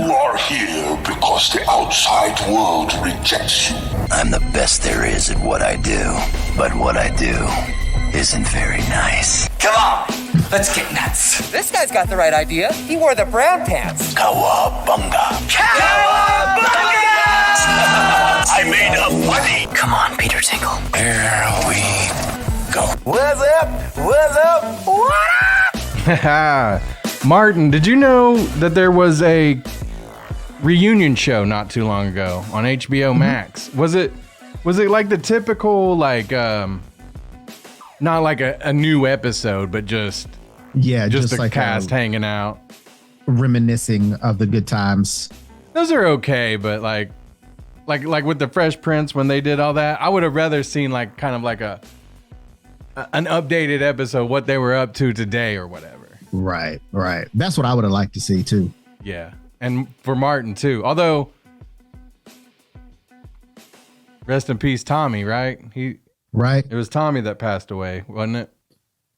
are here because the outside world rejects you. I'm the best there is at what I do, but what I do isn't very nice. Come on, let's get nuts. This guy's got the right idea. He wore the brown pants. Cowabunga. Cowabunga! I made a funny. Come on, Peter Tinkle. Here we go. What's up? What's up? What up? Martin, did you know that there was a reunion show not too long ago on HBO Max? Was it like the typical, like, not like a new episode, but just the like cast hanging out, reminiscing of the good times? Those are okay, but like with the Fresh Prince when they did all that, I would have rather seen like kind of like an updated episode, what they were up to today or whatever. Right. That's what I would have liked to see too. Yeah, and for Martin too. Although, rest in peace, Tommy. Right? It was Tommy that passed away, wasn't it?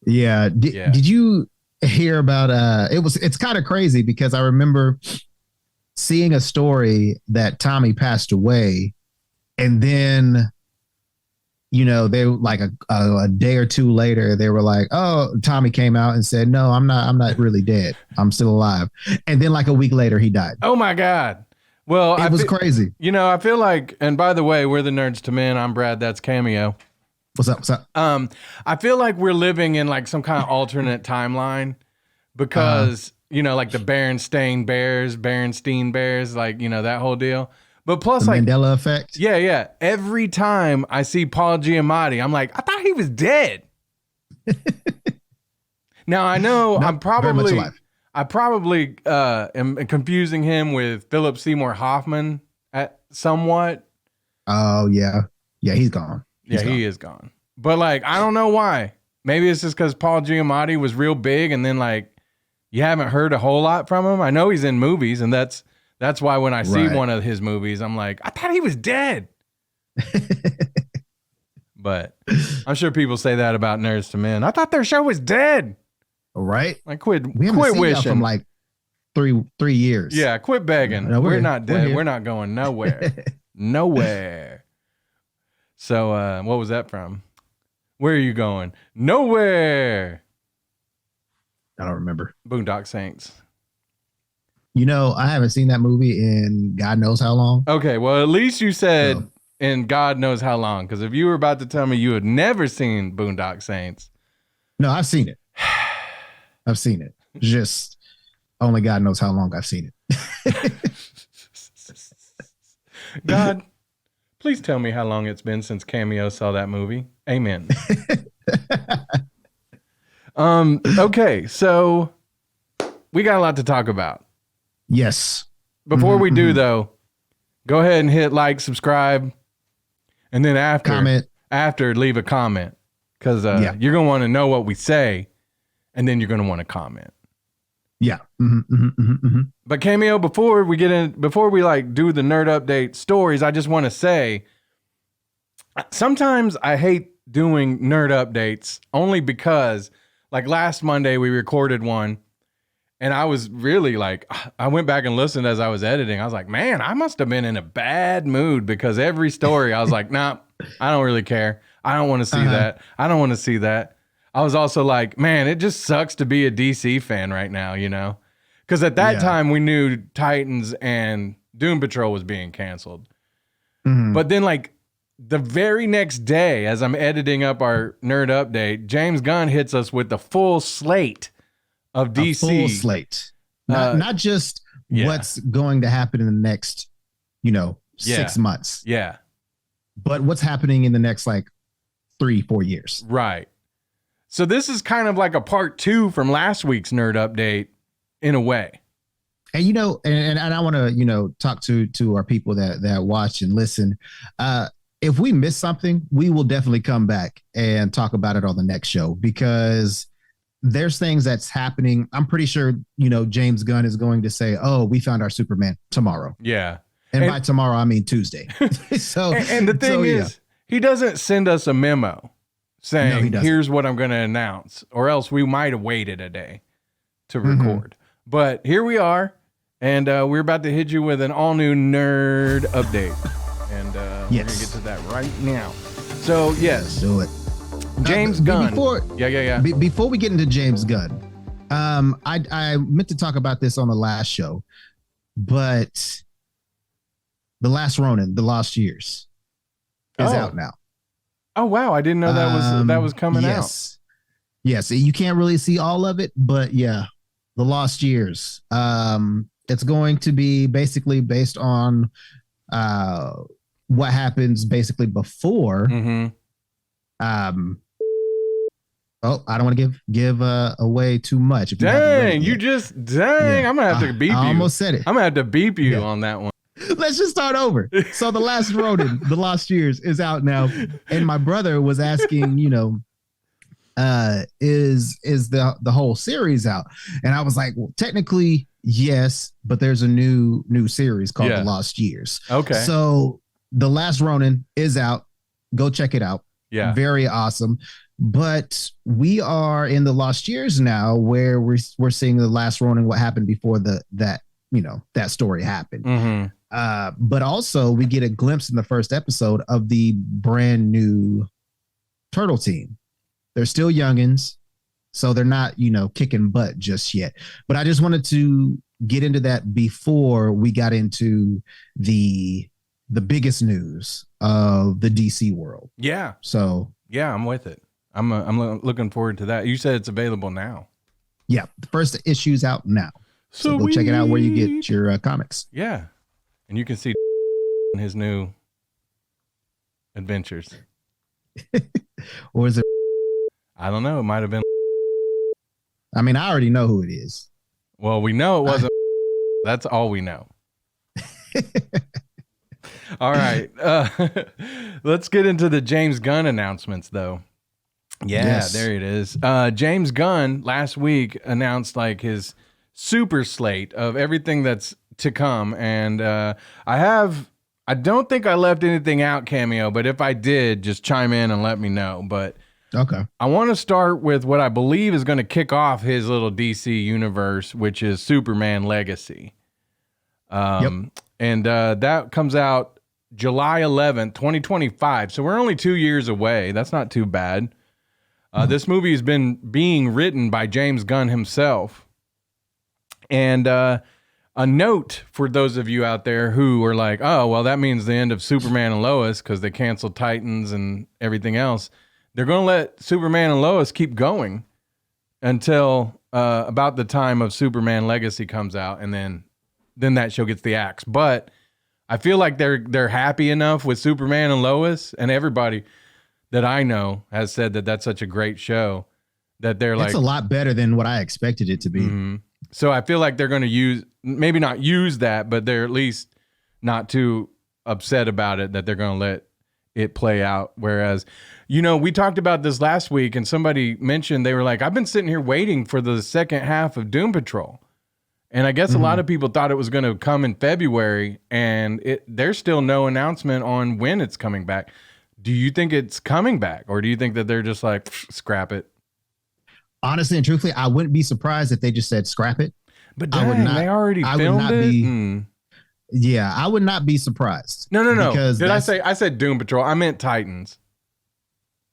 Yeah. Did you hear about? It's kind of crazy because I remember seeing a story that Tommy passed away, and then, you know, they like a day or two later, they were like, "Oh, Tommy came out and said, no, I'm not really dead. I'm still alive." And then like a week later, he died. Oh my God. Well, it was crazy. You know, I feel like, and by the way, we're the Nerds to Men. I'm Brad. That's Cameo. What's up? I feel like we're living in like some kind of alternate timeline because, you know, like the Berenstain Bears, like, you know, that whole deal. But plus, the like Mandela effect. Yeah. Every time I see Paul Giamatti, I'm like, I thought he was dead. Now I know I probably am confusing him with Philip Seymour Hoffman somewhat. Oh yeah, he's gone. He is gone. But like, I don't know why. Maybe it's just because Paul Giamatti was real big, and then like you haven't heard a whole lot from him. I know he's in movies, and that's why when I see one of his movies, I'm like, I thought he was dead. But I'm sure people say that about Nerds to Men. I thought their show was dead. Right? Like quit seen wishing. From like three years. Yeah, quit begging. No, we're not dead. We're We're not going nowhere. Nowhere. So what was that from? Where are you going? Nowhere. I don't remember. Boondock Saints. You know, I haven't seen that movie in God knows how long. Okay, well, at least you said in God knows how long, because if you were about to tell me you had never seen Boondock Saints. No, I've seen it. Just only God knows how long I've seen it. God, please tell me how long it's been since Cameo saw that movie. Amen. Okay, so we got a lot to talk about. Yes. Before we do, though, go ahead and hit like, subscribe, and then after leave a comment, because you're going to want to know what we say, and then you're going to want to comment. Yeah. But Cameo, before we like do the nerd update stories, I just want to say, sometimes I hate doing nerd updates only because, like last Monday, we recorded one. And I was really like, I went back and listened as I was editing. I was like, man, I must have been in a bad mood because every story I was like, nah, I don't really care. I don't want to see that. I don't want to see that. I was also like, man, it just sucks to be a DC fan right now, you know? Because at that time we knew Titans and Doom Patrol was being canceled. But then like the very next day, as I'm editing up our nerd update, James Gunn hits us with the full slate of DC. A full slate. Not just what's going to happen in the next, 6 months. Yeah. But what's happening in the next like 3-4 years. Right. So this is kind of like a part 2 from last week's nerd update in a way. And, and I want to, talk to our people that watch and listen. If we miss something, we will definitely come back and talk about it on the next show, because there's things that's happening. I'm pretty sure, James Gunn is going to say, oh, we found our Superman tomorrow. Yeah. And by tomorrow, I mean Tuesday. And the thing is, he doesn't send us a memo saying, here's what I'm going to announce, or else we might have waited a day to record. But here we are. And we're about to hit you with an all-new nerd update. And we're going to get to that right now. So, yes. Do it. James Gunn. Before we get into James Gunn, I meant to talk about this on the last show, but The Last Ronin, The Lost Years, is out now. Oh, wow. I didn't know that was coming out. Yes. You can't really see all of it, but yeah, The Lost Years. It's going to be basically based on what happens basically before. Mm-hmm. I don't want to give away too much. I'm gonna have to beep you. I almost said it. I'm gonna have to beep you on that one. Let's just start over. So The Last Ronin, The Lost Years is out now, and my brother was asking, is the whole series out? And I was like, well, technically yes, but there's a new series called The Lost Years. Okay. So The Last Ronin is out. Go check it out. Yeah. Very awesome. But we are in The Lost Years now, where we're seeing The Last Ronin, what happened before that story happened. Mm-hmm. But also we get a glimpse in the first episode of the brand new turtle team. They're still youngins, so they're not, kicking butt just yet. But I just wanted to get into that before we got into the biggest news of the DC world. Yeah. So yeah, I'm with it. I'm looking forward to that. You said it's available now. Yeah, the first issue's out now. So go check it out where you get your comics. Yeah, and you can see his new adventures. Or is it? I don't know. It might have been. I mean, I already know who it is. Well, we know it wasn't. That's all we know. All right. Let's get into the James Gunn announcements, though. Yeah, yes. There it is. James Gunn last week announced like his super slate of everything that's to come. And I don't think I left anything out, Cameo, but if I did, just chime in and let me know. But okay, I want to start with what I believe is going to kick off his little DC universe, which is Superman Legacy. And that comes out July 11th, 2025. So we're only 2 years away. That's not too bad. This movie has been being written by James Gunn himself. And a note for those of you out there who are like, oh, well, that means the end of Superman and Lois because they canceled Titans and everything else. They're going to let Superman and Lois keep going until about the time of Superman Legacy comes out, and then that show gets the axe. But I feel like they're happy enough with Superman and Lois, and everybody that I know has said that that's such a great show that they're like, it's a lot better than what I expected it to be. Mm-hmm. So I feel like they're going to maybe not use that, but they're at least not too upset about it, that they're going to let it play out. Whereas, we talked about this last week and somebody mentioned, they were like, I've been sitting here waiting for the second half of Doom Patrol. And I guess a lot of people thought it was going to come in February, and there's still no announcement on when it's coming back. Do you think it's coming back, or do you think that they're just like, scrap it? Honestly and truthfully, I wouldn't be surprised if they just said scrap it. But dang, they already filmed it? Yeah, I would not be surprised. No. Did I say, I said Doom Patrol. I meant Titans.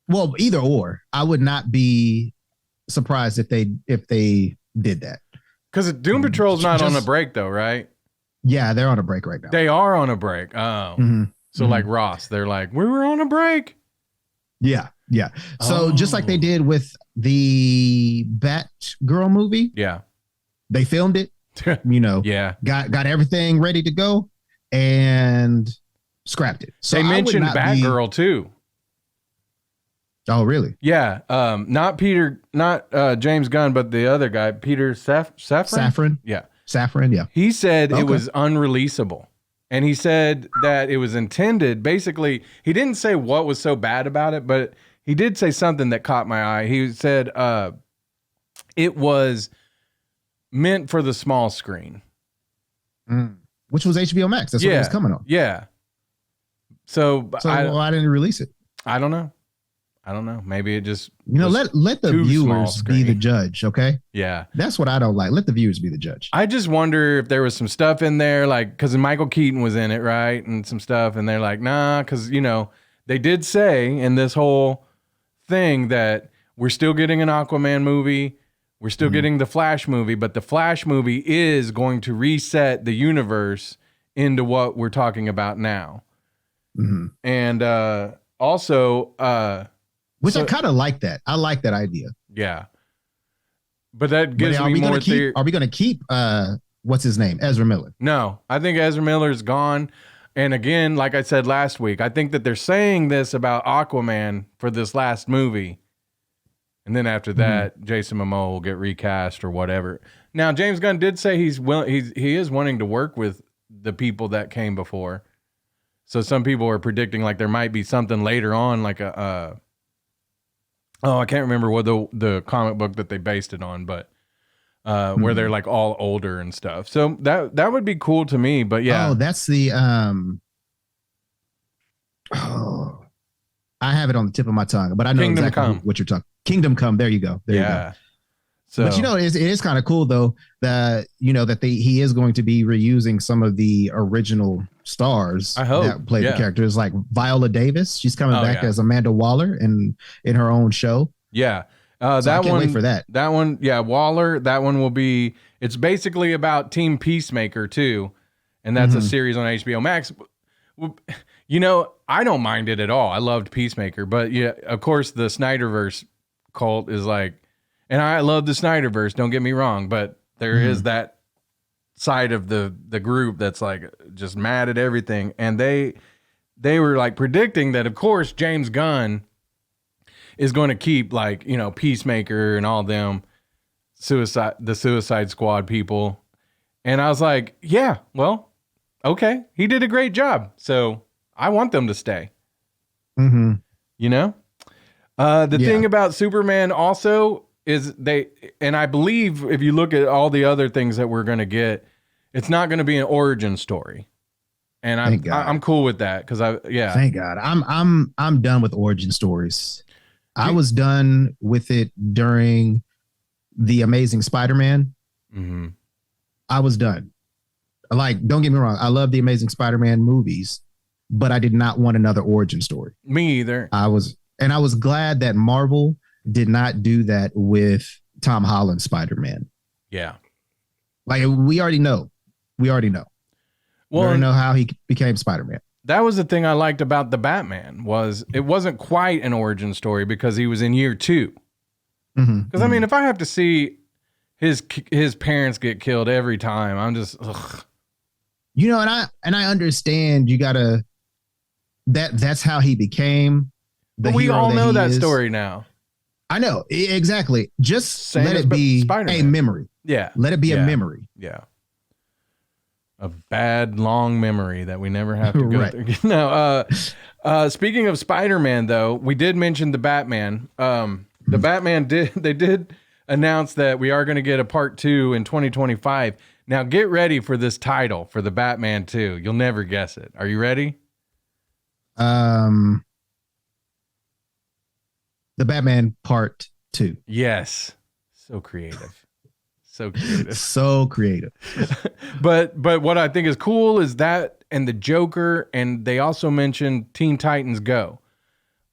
Well, either or. I would not be surprised if they did that. Because Doom Patrol's not on a break, though, right? Yeah, they're on a break right now. They are on a break. Oh. Mm-hmm. So like Ross, they're like, we were on a break. Yeah. So just like they did with the Batgirl movie. Yeah. They filmed it, yeah. Got everything ready to go and scrapped it. So they mentioned Batgirl too. Oh, really? Yeah. Not James Gunn, but the other guy, Peter Safran. Safran. Yeah. Safran. Yeah. He said it was unreleasable. And he said that it was intended, basically, he didn't say what was so bad about it, but he did say something that caught my eye. He said it was meant for the small screen. Which was HBO Max. That's what it was coming on. Yeah. So why didn't he release it? I don't know. I don't know. Maybe it just let the viewers be the judge. Okay. Yeah. That's what I don't like. Let the viewers be the judge. I just wonder if there was some stuff in there, like, because Michael Keaton was in it, right? And some stuff. And they're like, nah, because, they did say in this whole thing that we're still getting an Aquaman movie. We're still getting the Flash movie, but the Flash movie is going to reset the universe into what we're talking about now. Mm-hmm. And also... Which I kind of like that. I like that idea. Yeah. But that gives me more theory. Are we going to keep, what's his name? Ezra Miller? No, I think Ezra Miller is gone. And again, like I said last week, I think that they're saying this about Aquaman for this last movie. And then after that, Jason Momoa will get recast or whatever. Now, James Gunn did say he is wanting to work with the people that came before. So some people are predicting like there might be something later on, like I can't remember what the comic book that they based it on, but where they're like all older and stuff. So that would be cool to me. But yeah, that's the I have it on the tip of my tongue, but I know Kingdom exactly Come. What you're talking. Kingdom Come. There you go. There you go. So, but it is kind of cool though that he is going to be reusing some of the original stars that played the characters, like Viola Davis. She's coming back as Amanda Waller in her own show. Yeah. So I can't wait for that. That one, Waller. That one will be. It's basically about Team Peacemaker too, and that's a series on HBO Max. I don't mind it at all. I loved Peacemaker, but yeah, of course the Snyderverse cult is like, and I love the Snyderverse. Don't get me wrong, but there is that side of the group that's like just mad at everything, and they were like predicting that, of course, James Gunn is going to keep like Peacemaker and all them the Suicide Squad people, and I was like, yeah, well, okay, he did a great job, so I want them to stay. The thing about Superman also is and I believe if you look at all the other things that we're going to get, it's not going to be an origin story. And I'm cool with that. Thank God. I'm done with origin stories. I was done with it during the Amazing Spider-Man. Mm-hmm. I was done. Like, don't get me wrong. I love the Amazing Spider-Man movies, but I did not want another origin story. Me either. I was glad that Marvel did not do that with Tom Holland's Spider-Man. Yeah. Like we already know. Well, we already know how he became Spider-Man. That was the thing I liked about the Batman was it wasn't quite an origin story because he was in year 2. Because I mean, if I have to see his parents get killed every time, I'm just ugh. And I understand you gotta that's how he became. But we all know that story now. I know exactly. Just let it be Spider-Man. A memory. Yeah, let it be a memory. Yeah, a bad long memory that we never have to go through. No. Speaking of Spider-Man, though, we did mention the Batman. The Batman did announce that we are going to get a part 2 in 2025. Now get ready for this title for the Batman 2. You'll never guess it. Are you ready? The Batman Part 2. Yes. So creative. So creative. So creative. But what I think is cool is that and the Joker, and they also mentioned Teen Titans Go.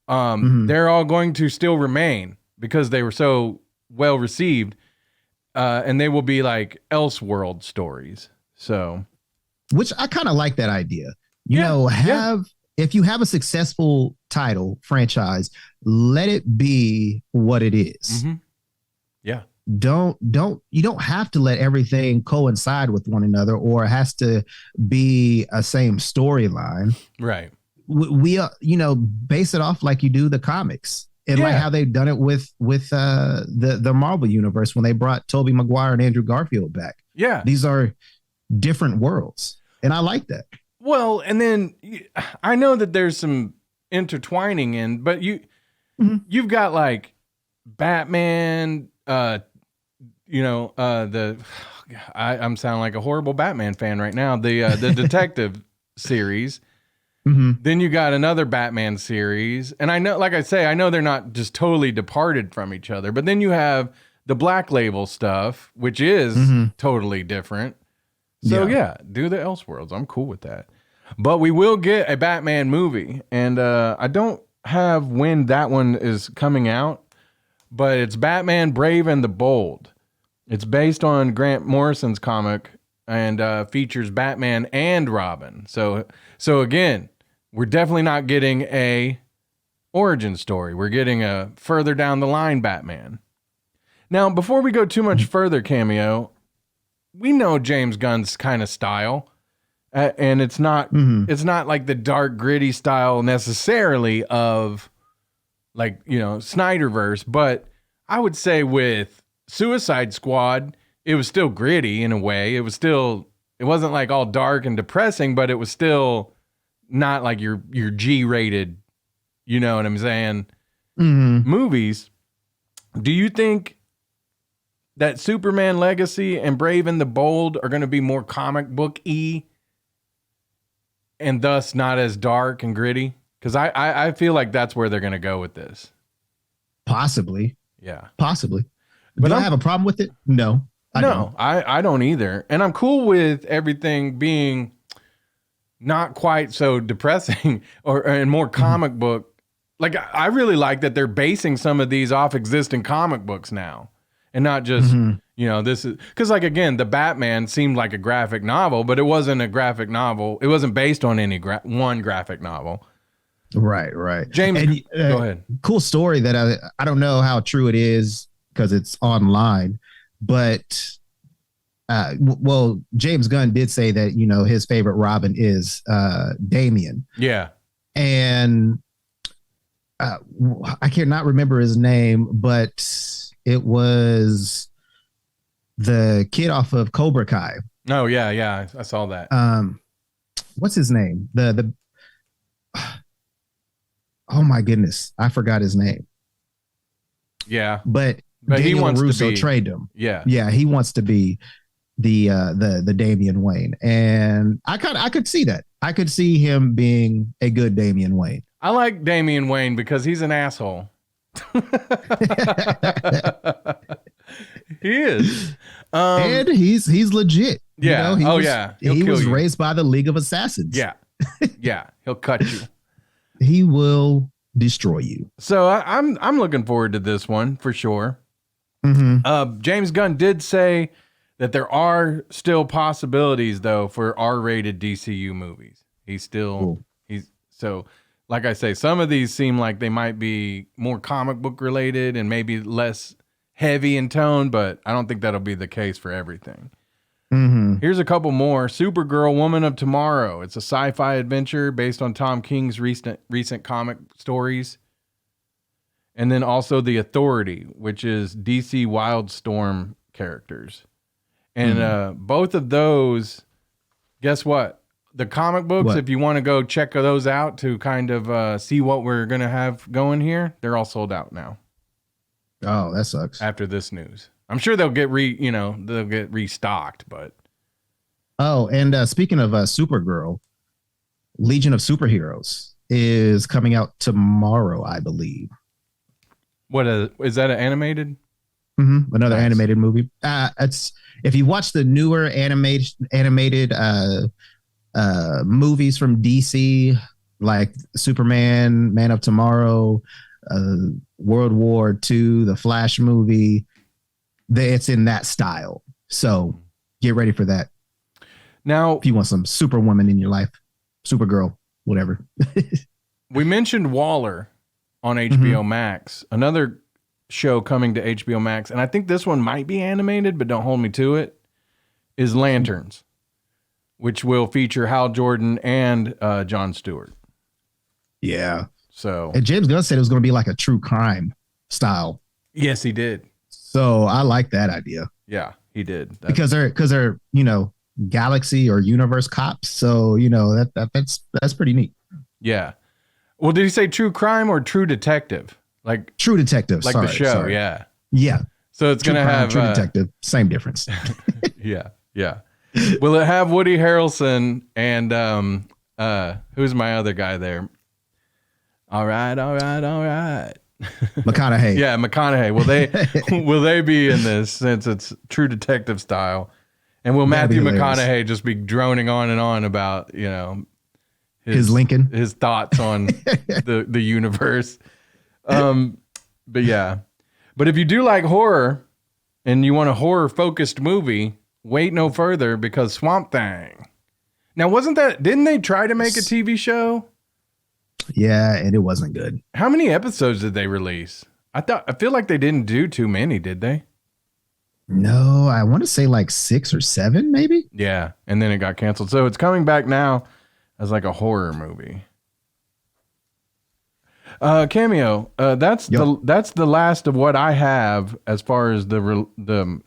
They're all going to still remain because they were so well received. And they will be like Elseworld stories. So, which I kind of like that idea. If you have a successful title franchise, let it be what it is. Mm-hmm. Yeah. You don't have to let everything coincide with one another, or it has to be a same storyline. Right. We base it off like you do the comics. And like how they've done it with the Marvel universe when they brought Tobey Maguire and Andrew Garfield back. Yeah. These are different worlds. And I like that. Well, and then I know that there's some intertwining in, but you've got like Batman, I'm sounding like a horrible Batman fan right now. The detective series. Then you got another Batman series. And I know, like I say, I know they're not just totally departed from each other, but then you have the Black Label stuff, which is totally different. So yeah, do the Elseworlds. I'm cool with that. But we will get a Batman movie. And I don't have when that one is coming out, but it's Batman Brave and the Bold. It's based on Grant Morrison's comic and features Batman and Robin. So again, we're definitely not getting a origin story. We're getting a further down the line Batman. Now, before we go too much further, Cameo, we know James Gunn's kind of style, and it's not like the dark, gritty style necessarily of like, Snyderverse, but I would say with Suicide Squad, it was still gritty in a way. It wasn't like all dark and depressing, but it was still not like your G-rated, you know what I'm saying, movies. Do you think that Superman Legacy and Brave and the Bold are going to be more comic book-y and thus not as dark and gritty? Because I feel like that's where they're going to go with this. Possibly. Yeah. Possibly. But do I have a problem with it? No. I don't either. And I'm cool with everything being not quite so depressing and more comic book. Like, I really like that they're basing some of these off existing comic books now. And not just, this is... Because, like, again, the Batman seemed like a graphic novel, but it wasn't a graphic novel. It wasn't based on any one graphic novel. Right. James, go ahead. Cool story that I don't know how true it is because it's online, but James Gunn did say that, his favorite Robin is Damian. Yeah. And I cannot remember his name, but it was the kid off of Cobra Kai. Oh, yeah. I saw that. What's his name? Oh my goodness, I forgot his name. Yeah, but Daniel he wants Russo to be traded him. Yeah, he wants to be the Damian Wayne, and I could see that. I could see him being a good Damian Wayne. I like Damian Wayne because he's an asshole. He is, and he's legit. Yeah. He was raised by the League of Assassins. Yeah. He'll cut you. He will destroy you. So I'm looking forward to this one for sure. James Gunn did say that there are still possibilities though for R-rated DCU movies. So like I say, some of these seem like they might be more comic book related and maybe less heavy in tone, but I don't think that'll be the case for everything. Here's a couple more. Supergirl, Woman of Tomorrow. It's a sci-fi adventure based on Tom King's recent comic stories. And then also The Authority, which is DC Wildstorm characters. And both of those, guess what? The comic books, if you want to go check those out to kind of see what we're going to have going here, they're all sold out now. Oh, that sucks. After this news. I'm sure they'll get restocked, but. Oh, and speaking of Supergirl, Legion of Superheroes is coming out tomorrow, I believe. What is that? An animated? Another animated movie. It's if you watch the newer animated movies from DC, like Superman, Man of Tomorrow, World War II, the Flash movie. It's in that style. So get ready for that. Now, if you want some Superwoman in your life, Supergirl, whatever. We mentioned Waller on HBO Max, another show coming to HBO Max. And I think this one might be animated, but don't hold me to it, is Lanterns, which will feature Hal Jordan and Jon Stewart. Yeah. So, and James Gunn said it was going to be like a true crime style. Yes, he did. So I like that idea. Yeah, he did. Because they're galaxy or universe cops. So that's pretty neat. Yeah. Well, did he say true crime or true detective? Like True Detective, like the show. Sorry. Yeah. Yeah. So it's gonna have True Detective. Same difference. Yeah. Will it have Woody Harrelson and Who's my other guy there? All right. McConaughey. Yeah, McConaughey. Will they be in this since it's True Detective style? And will That'd be Matthew hilarious. McConaughey just be droning on and on about, His Lincoln? his thoughts on the universe? But yeah. But if you do like horror and you want a horror focused movie, wait no further because Swamp Thing. Now, didn't they try to make a TV show? Yeah, and it wasn't good. How many episodes did they release? I feel like they didn't do too many, did they? No, I want to say like 6 or 7, maybe. Yeah, and then it got canceled. So it's coming back now as like a horror movie. Cameo. That's the last of what I have as far as the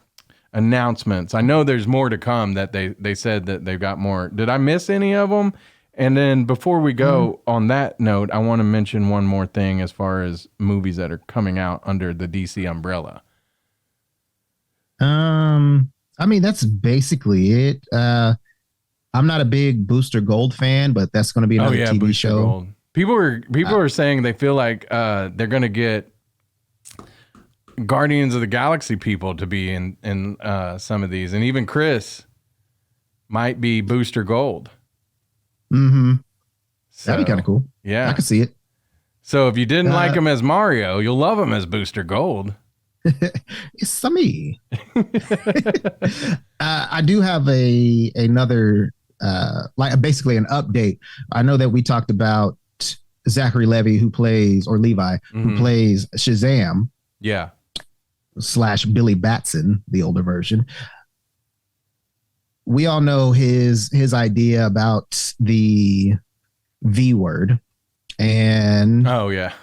announcements. I know there's more to come that they said that they've got more. Did I miss any of them? And then before we go on that note, I want to mention one more thing as far as movies that are coming out under the DC umbrella. I mean, that's basically it. I'm not a big Booster Gold fan, but that's going to be another TV Booster show. Gold. People are saying they feel like they're going to get Guardians of the Galaxy people to be in some of these, and even Chris might be Booster Gold. Mm-hmm. So, That'd be kind of cool. Yeah, I could see it. So if you didn't like him as Mario, you'll love him as Booster Gold. It's me. I do have another like basically an update. I know that we talked about Zachary Levi, who plays Shazam. Yeah. / Billy Batson, the older version. We all know his idea about the V word, and oh yeah,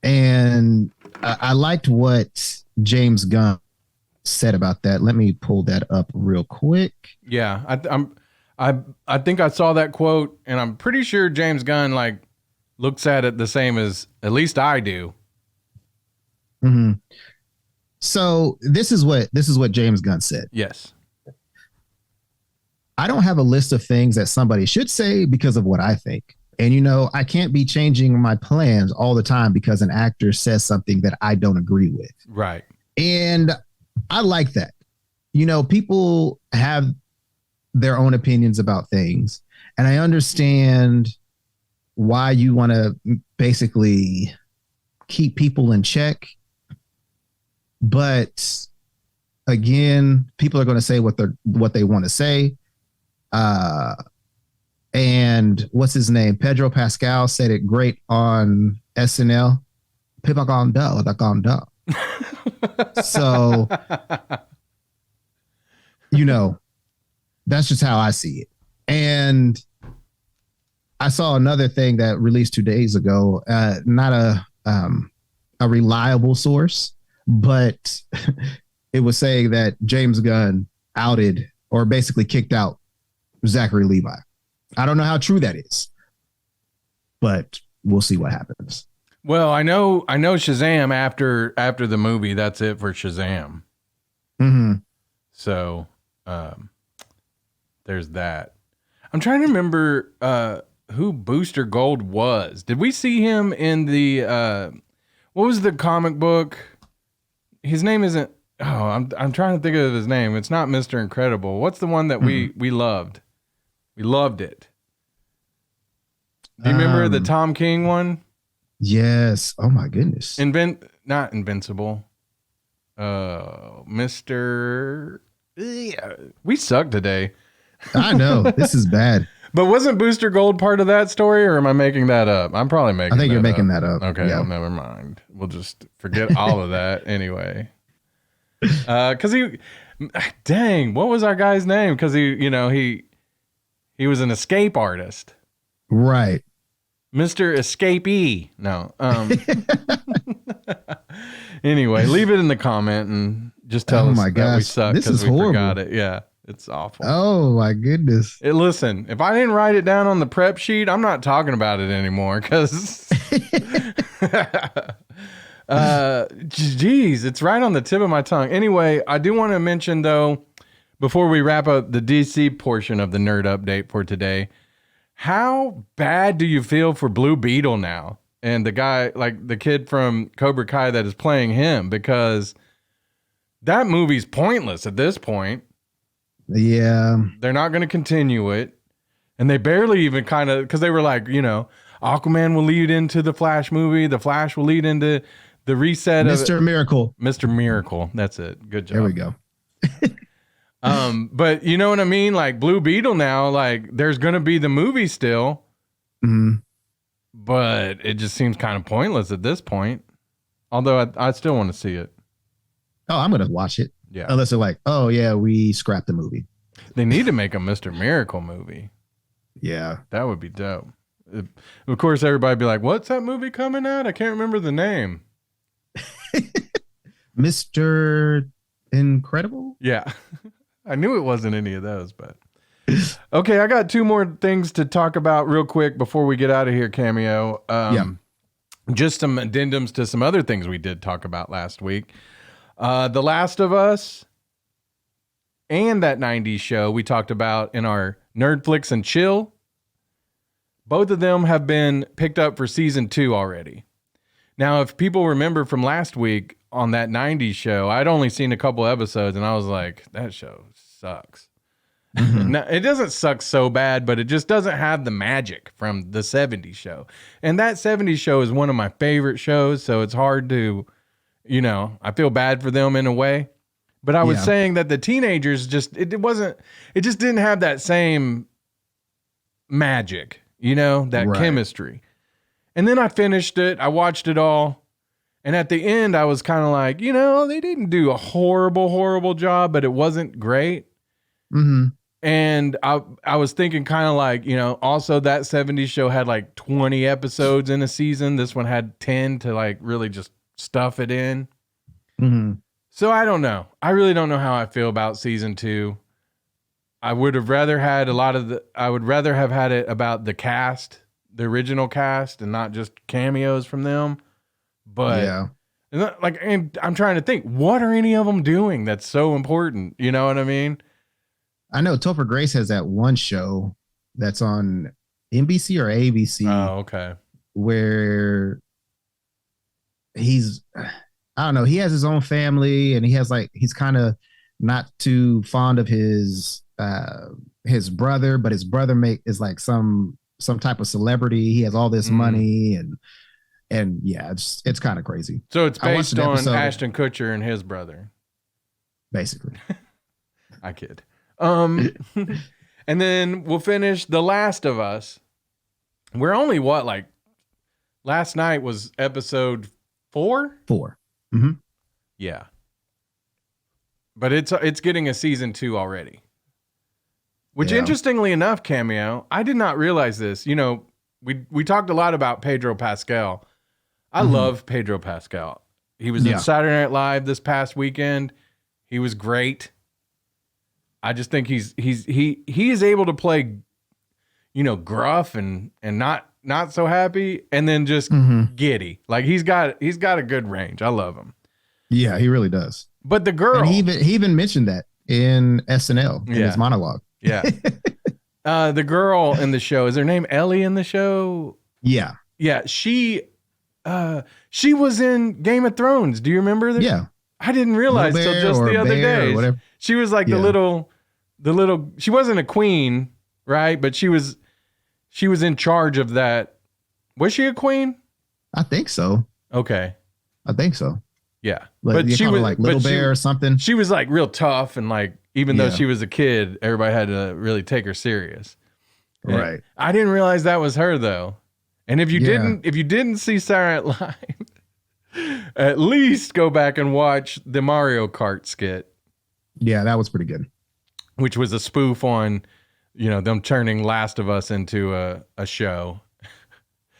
and I liked what James Gunn said about that. Let me pull that up real quick. Yeah, I think I saw that quote, and I'm pretty sure James Gunn like looks at it the same as at least I do. Mm-hmm. So this is what James Gunn said. Yes. I don't have a list of things that somebody should say because of what I think. And, I can't be changing my plans all the time because an actor says something that I don't agree with. Right. And I like that. People have their own opinions about things. And I understand why you want to basically keep people in check. But again, people are going to say what they want to say. And what's his name? Pedro Pascal said it great on SNL. People gone duh. So, that's just how I see it. And I saw another thing that released 2 days ago. Not a reliable source, but it was saying that James Gunn outed or basically kicked out Zachary Levi. I don't know how true that is, but we'll see what happens. Well, I know Shazam after the movie, that's it for Shazam. Mm-hmm. So, there's that. I'm trying to remember who Booster Gold was. Did we see him in the what was the comic book? His name isn't. Oh, I'm trying to think of his name. It's not Mr. Incredible. What's the one that we loved? We loved it. Do you remember the Tom King one? Yes. Oh my goodness. Not Invincible. Mr. We suck today. I know. This is bad. But wasn't Booster Gold part of that story, or am I making that up? I'm probably making that up. I think you're making that up. Okay, yeah. well, never mind. We'll just forget all of that anyway. Because what was our guy's name? Because he was an escape artist. Right. Mr. Escapee. No. Anyway, leave it in the comment and just tell us that we suck because we forgot it. Yeah, it's awful. Oh my goodness. Listen, if I didn't write it down on the prep sheet, I'm not talking about it anymore because geez, it's right on the tip of my tongue. Anyway, I do want to mention though, before we wrap up the DC portion of the nerd update for today, how bad do you feel for Blue Beetle now? And the guy, like the kid from Cobra Kai that is playing him, because that movie's pointless at this point. Yeah. They're not going to continue it. And they barely even kind of, because they were like, Aquaman will lead into the Flash movie. The Flash will lead into the reset Mr. Miracle. Mr. Miracle. That's it. Good job. There we go. But you know what I mean? Like Blue Beetle now, like there's going to be the movie still, but it just seems kind of pointless at this point. Although I still want to see it. Oh, I'm going to watch it. Yeah. Unless they're like, oh yeah, we scrapped the movie. They need to make a Mr. Miracle movie. Yeah. That would be dope. Of course, everybody be like, what's that movie coming out? I can't remember the name. Mr. Incredible? Yeah. I knew it wasn't any of those, but. Okay, I got 2 more things to talk about real quick before we get out of here, Cameo. Just some addendums to some other things we did talk about last week. The Last of Us and that 90s show we talked about in our Nerdflix and Chill. Both of them have been picked up for season 2 already. Now, if people remember from last week on that 90s show, I'd only seen a couple episodes and I was like, that show sucks. Now, it doesn't suck so bad, but it just doesn't have the magic from the 70s show. And that 70s show is one of my favorite shows, so it's hard to, I feel bad for them in a way. But I was saying that the teenagers it just didn't have that same magic, that chemistry. And then I finished it. I watched it all. And at the end, I was kind of like, they didn't do a horrible, horrible job, but it wasn't great. Mm-hmm. And I was thinking kind of like, also that 70s show had like 20 episodes in a season. This one had 10 to like really just stuff it in. Mm-hmm. So I don't know. I really don't know how I feel about season 2. I would have rather had I would rather have had it about the cast, the original cast, and not just cameos from them. But and I'm trying to think, what are any of them doing that's so important? You know what I mean? I know Topher Grace has that one show that's on NBC or ABC. Oh, okay. Where he's, I don't know, he has his own family and he's kind of not too fond of his brother, but his brother is like some type of celebrity. He has all this money and yeah, it's kind of crazy. So it's based on Ashton Kutcher and his brother. Basically. I kid. And then we'll finish The Last of Us. We're only last night was episode 4? 4. Mm-hmm. Yeah. But it's getting a season 2 already. Which interestingly enough, Cameo, I did not realize this. We talked a lot about Pedro Pascal. I love Pedro Pascal. He was in Saturday Night Live this past weekend. He was great. I just think he is able to play, gruff and not so happy, and then just giddy. Like he's got a good range. I love him. Yeah, he really does. But the girl, and he even mentioned that in SNL in his monologue. Yeah. The girl in the show, is her name Ellie in the show? Yeah. Yeah. She was in Game of Thrones. Do you remember that? Yeah. I didn't realize till just the other day. She was like the little, she wasn't a queen, right? But she was in charge of that. Was she a queen? I think so. Okay. I think so. Yeah. But she was like Little Bear or something. She was like real tough, and like, even though she was a kid, everybody had to really take her serious. And right. I didn't realize that was her though. And if you didn't see Saturday Night Live, at least go back and watch the Mario Kart skit. Yeah, that was pretty good. Which was a spoof on, them turning Last of Us into a show.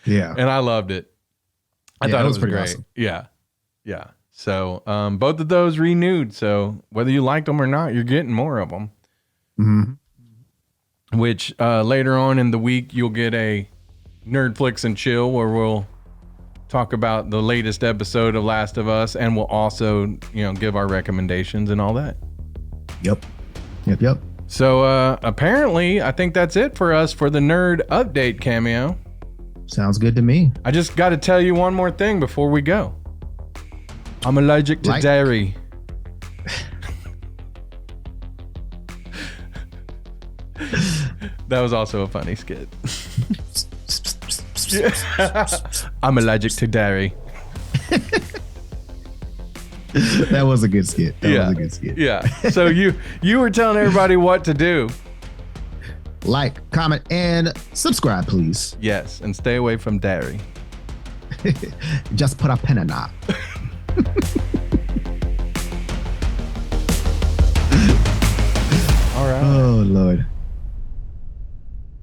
Yeah. And I loved it. I thought it was great. Awesome. Yeah. Yeah. So both of those renewed. So whether you liked them or not, you're getting more of them. Mm-hmm. Which later on in the week, you'll get a Nerdflix and Chill where we'll talk about the latest episode of Last of Us, and we'll also, give our recommendations and all that. Yep. So apparently, I think that's it for us for the nerd update, Cameo. Sounds good to me. I just got to tell you one more thing before we go. I'm allergic to dairy. That was also a funny skit. I'm allergic to dairy. That was a good skit. That was a good skit. Yeah. So you were telling everybody what to do. Like, comment, and subscribe, please. Yes, and stay away from dairy. Just put a pin in that.